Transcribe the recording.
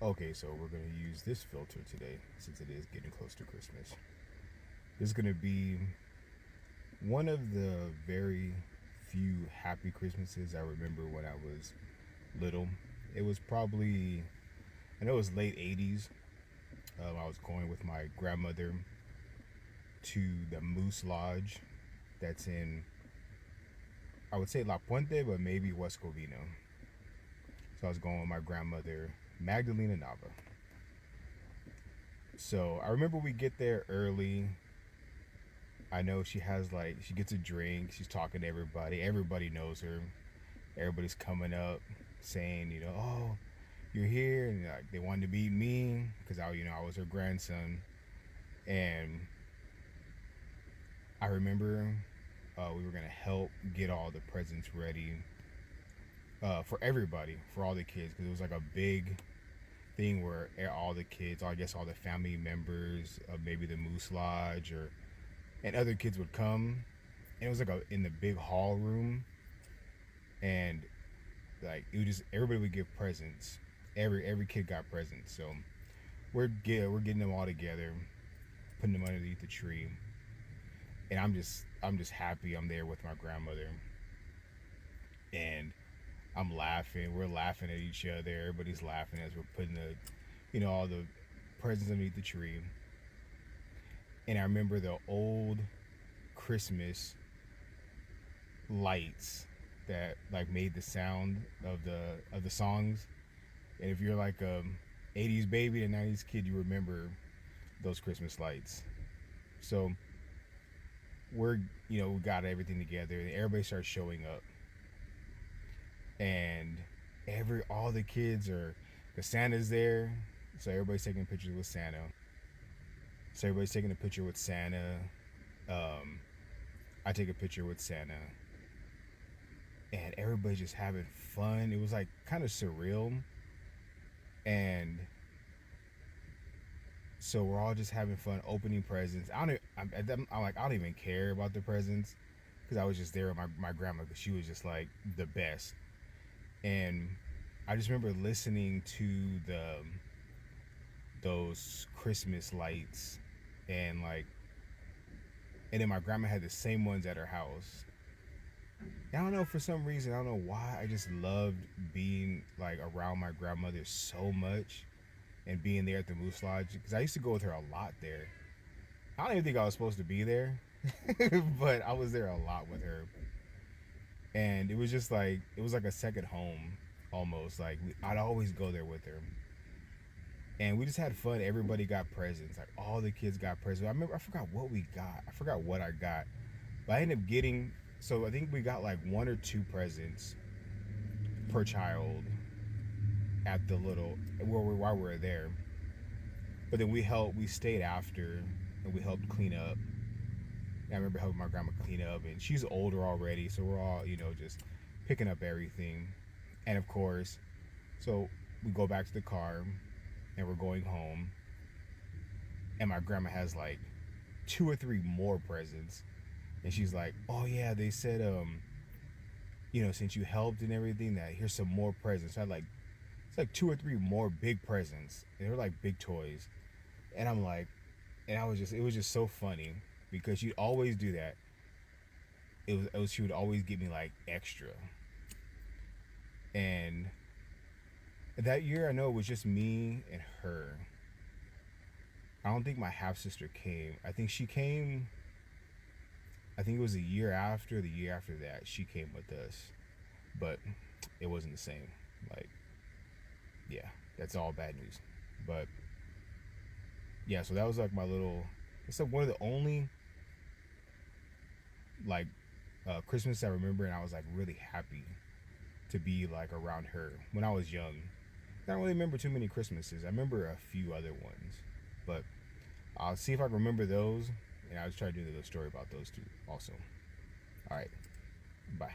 Okay, so we're going to use this filter today since it is getting close to Christmas. This is going to be one of the very few happy Christmases I remember when I was little. It was probably, I know it was late 80s. I was going with my grandmother to the Moose Lodge that's in, I would say La Puente, but maybe West Covina. So I was going with my grandmother, Magdalena Nava. So I remember we get there early. I know she gets a drink. She's talking to everybody. Everybody knows her. Everybody's coming up saying, oh, you're here. And like, they wanted to meet me because I was her grandson. And I remember we were going to help get all the presents ready for everybody, for all the kids. Because it was like a big thing where all the kids, I guess all the family members of maybe the Moose Lodge and other kids would come. And it was like in the big hall room, and like it would just everybody would give presents. Every kid got presents. So we're getting them all together, putting them underneath the tree, and I'm just happy I'm there with my grandmother, and I'm laughing. We're laughing at each other. Everybody's laughing as we're putting all the presents underneath the tree. And I remember the old Christmas lights that like made the sound of the songs. And if you're like a 80s baby and 90s kid, you remember those Christmas lights. So we got everything together and everybody starts showing up. And all the kids the Santa's there. So everybody's taking pictures with Santa. So everybody's taking a picture with Santa. I take a picture with Santa. And everybody's just having fun. It was like kind of surreal. And so we're all just having fun opening presents. I'm like, I don't even care about the presents because I was just there with my grandma because she was just like the best. And I just remember listening to those Christmas lights, and then my grandma had the same ones at her house. And I don't know, for some reason, I don't know why, I just loved being like around my grandmother so much and being there at the Moose Lodge because I used to go with her a lot there. I don't even think I was supposed to be there, but I was there a lot with her. And it was just like, it was like a second home almost. Like I'd always go there with her. And we just had fun. Everybody got presents. Like all the kids got presents. I forgot what we got. I forgot what I got. But I ended up getting, so I think we got like 1 or 2 presents per child at the while we were there. But then we stayed after and we helped clean up. And I remember helping my grandma clean up, and she's older already, so we're all, just picking up everything. And of course, so we go back to the car and we're going home, and my grandma has like 2 or 3 more presents, and she's like, oh yeah, they said since you helped and everything, that here's some more presents. So it's like 2 or 3 more big presents, and they're like big toys. And I'm like, and it was just so funny because she'd always do that. She would always give me like extra. And that year, I know it was just me and her. I don't think my half sister came. I think she came. I think it was the year after that she came with us, but it wasn't the same. Like, yeah, that's all bad news. But yeah, so that was like it's like one of the only like Christmas I remember, and I was like really happy to be like around her when I was young. I don't really remember too many Christmases. I remember a few other ones, but I'll see if I can remember those, and I'll just try to do the story about those two also. All right, bye.